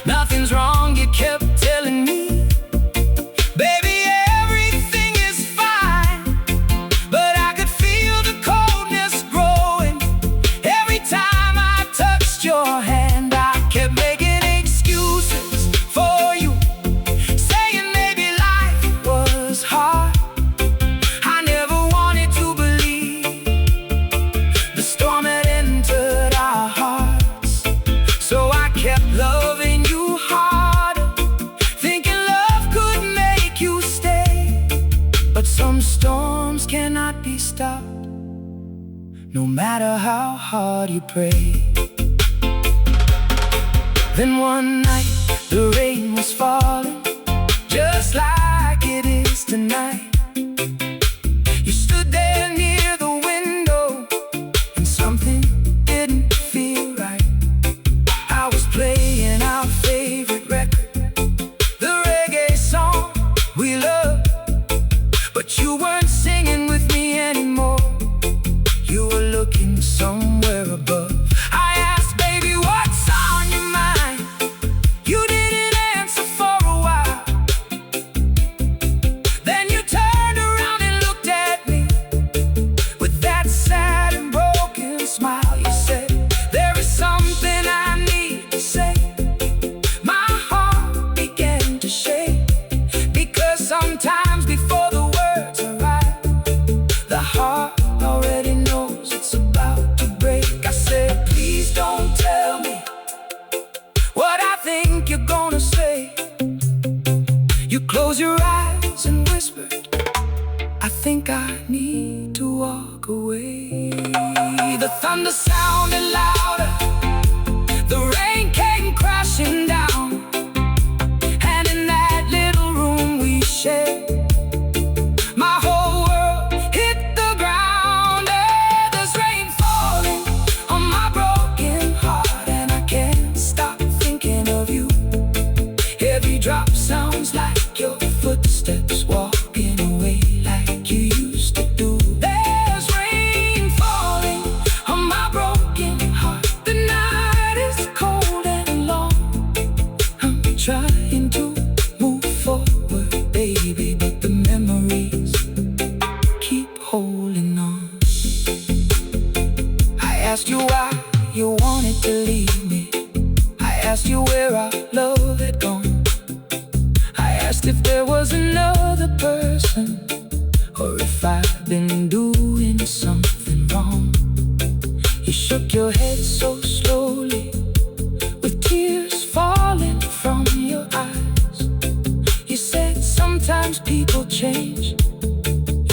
Nothing's wrong, you kept telling me, baby, everything is fine. But I could feel the coldness growing. Every time I touched your hand, I kept making excuses for you, saying maybe life was hard. I never wanted to believe the storm had entered our hearts. So I kept loving you harder, thinking love could make you stay. But some storms cannot be stopped, no matter how hard you pray. Then one night the rain was falling, just like it is tonight. You stood there near the window, and something didn't feel right. I was playing our favorite record, the reggae song we love, but you weren't singing with me anymore. You were looking somewhere above. I asked, baby, what's on your mind? You didn't answer for a while. Then you turned around and looked at me with that sad and broken smile. You said, there is something I need to say. My heart began to shake, because sometimes before the words arrive, the heart already knows it's about to break. I said, please don't tell me what I think you're gonna say. You closed your eyes and whispered, I think I need to walk away. The thunder sounded louder, the rain came crashing down, and in that little room we shared, my whole world hit the ground. There's rain falling on my broken heart, and I can't stop thinking of you. Every drop sounds like your footsteps walking away like you used to do. There's rain falling on my broken heart. The night is cold and long. I'm trying to move forward, baby, but the memories keep holding on. I asked you why you wanted to leave me. I asked you where our love had gone. I asked if there was another person, or if I've been doing something wrong. You shook your head so slowly, with tears falling from your eyes. You said sometimes people change,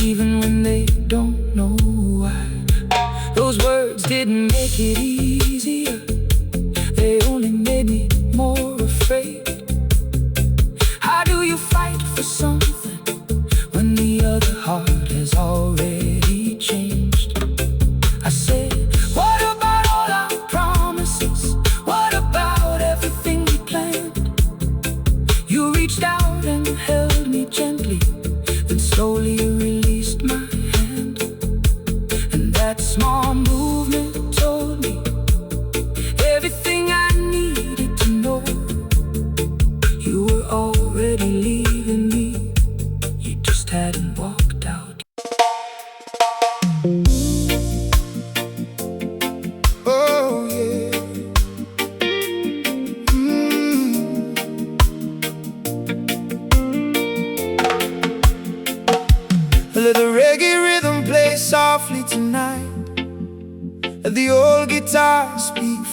even when they don't know why. Those words didn't make it easier, they only made me more afraid. How do you fight for something when the other heart has already changed? I said, what about all our promises?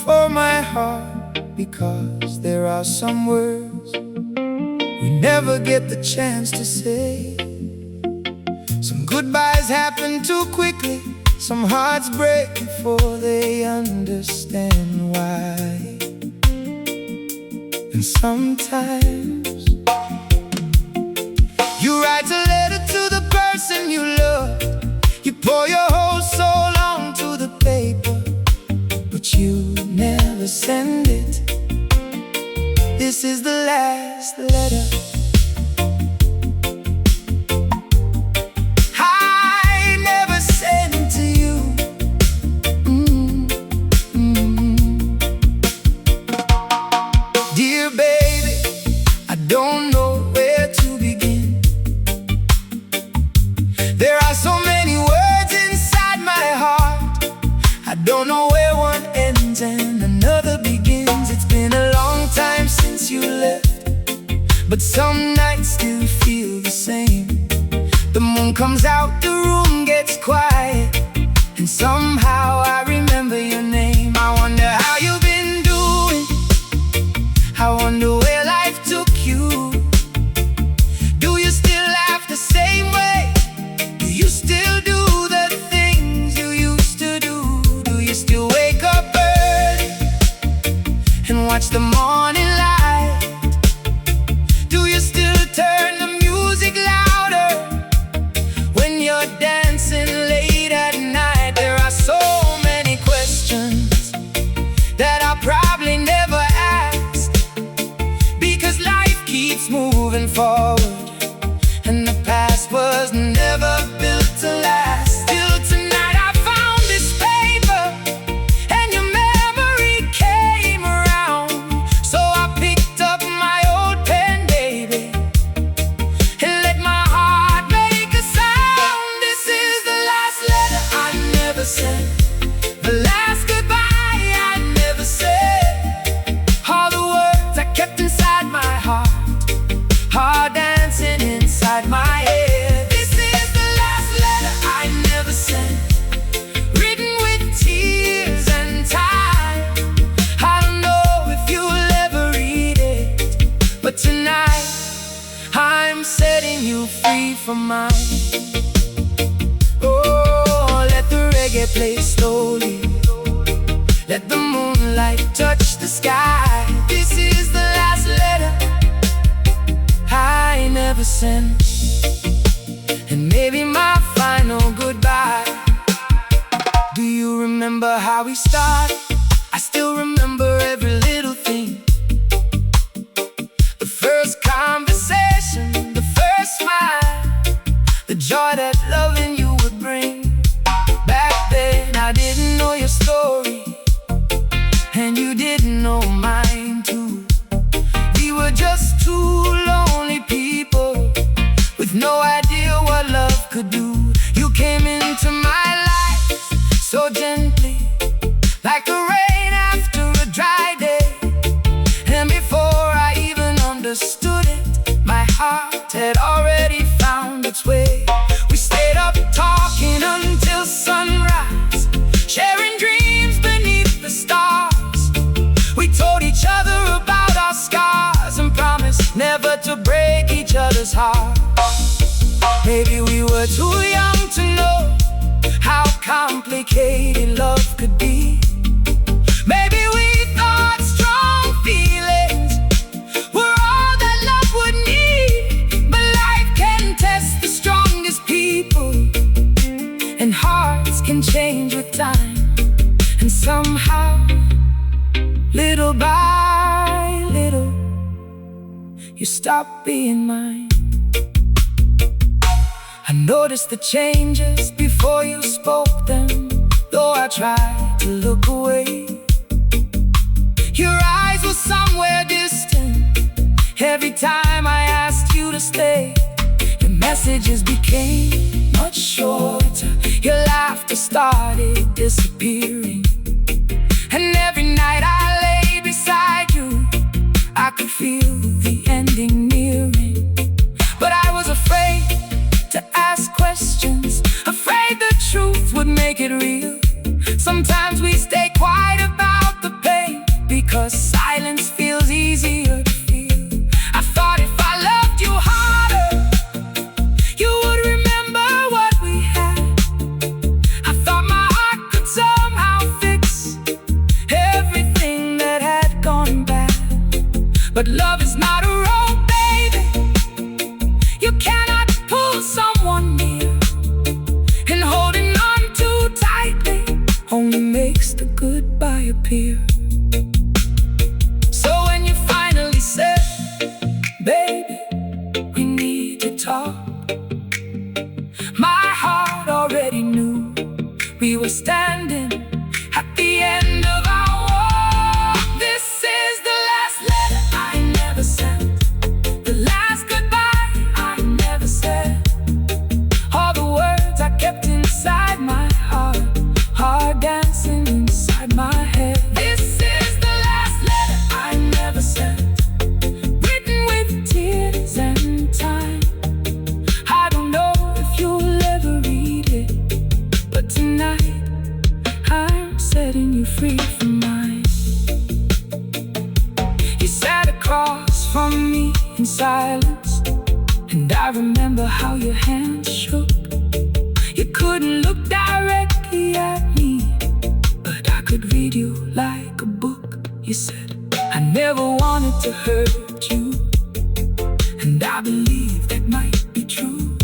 for my heart, because there are some words we never get the chance to say. Some goodbyes happen too quickly, some hearts break before they understand why. And sometimes you write a letter to the person you love, you pour your whole soul onto the paper, but you never send it. This is the last letter I never sent to you. Dear baby, I don't know where to begin. There are so many words inside my heart, I don't know where one ends and another begins. It's been a long time since you left, but some nights still feel the same. The moon comes out, the room gets quiet, and somehow I remember your name. I wonder how you've been doing, I wonder where life took you. Do you still laugh the same way? Do you still do the things you used to do? Do you still wake up early and watch the morning light? Do you still turn the music louder when you're dancing late at night? There are so many questions that I'll probably never ask, because life keeps moving forward and the past was never built to last. Till tonight I found this paper and your memory came around, so I picked up my old pen, baby, and let my heart make a sound. This is the last letter I never sent, the last goodbye I never said. All the words I kept inside my heart are dancing inside my head. This is the last letter I never sent, written with tears and time. I don't know if you'll ever read it, but tonight I'm setting you free from mine. Oh, let the reggae play slowly, let the moonlight touch the sky. This is the last letter I never sent, and maybe my final goodbye. Do you remember how we started? I still remember every little thing. The first conversation, the first smile, the joy that loving you would bring. Back then I didn't know your story, and you didn't know mine too. We were just two lonely people with no idea what love could do. You came into my life so gently, like the rain after a dry day. And before I even understood it, my heart had already found its way. We stayed up talking until sunrise, sharing dreams beneath the stars. We told each other about our scars and promised never to break each other's heart. Maybe we were too young to know how complicated love could be. Maybe we thought strong feelings were all that love would need, but life can test the strongest people, and hearts can change with time. And somehow, little by little, you stopped being mine. I noticed the changes before you spoke them, though I tried to look away. Your eyes were somewhere distant every time I asked you to stay. Your messages became much shorter, your laughter started disappearing, and every night I lay beside you, I could feel the ending nearing. But I was afraid to ask questions, afraid the truth would make it real. Sometimes we stay quiet about the pain, 'cause silence feels easier to feel. I thought if I loved you harder, you would remember what we had. I thought my heart could somehow fix everything that had gone bad. But love is not a rope, baby. You cannot pull someone near, and holding on too tightly only makes the goodbye appear. So when you finally said, baby, we need to talk, my heart already knew we were standing at the end of our walk. This is the last letter I never sent, the last goodbye I never said. All the words I kept inside my heart are dancing inside my head. This is the last letter I never sent, written with tears and time. I don't know if you'll ever read it, but tonight I'm setting you free from mine. You sat across from me in silence, and I remember how your hands shook. You couldn't look directly at me, but I could read you like a book. You said, I never wanted to hurt you, and I believe that might be true.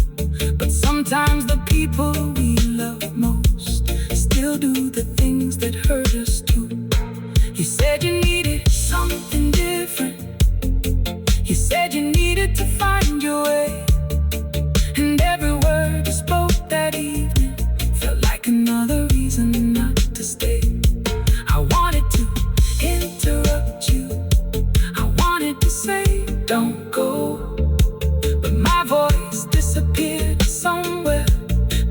But sometimes the people we love most still do the things that hurt us too. You said you needed something different. You said you needed to find your way, and every word you spoke that evening felt like another reason not to stay. I wanted to interrupt you, I wanted to say don't go, but my voice disappeared somewhere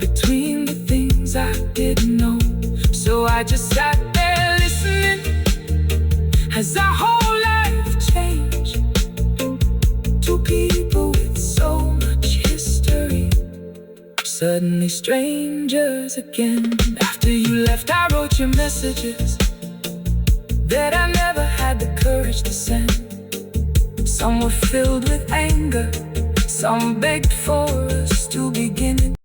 between the things I didn't know. So I just sat there listening as our whole life changed. Two people with so much history, suddenly strangers again. After you left, I wrote you messages that I never had the courage to send. Some were filled with anger, some begged for us to begin again.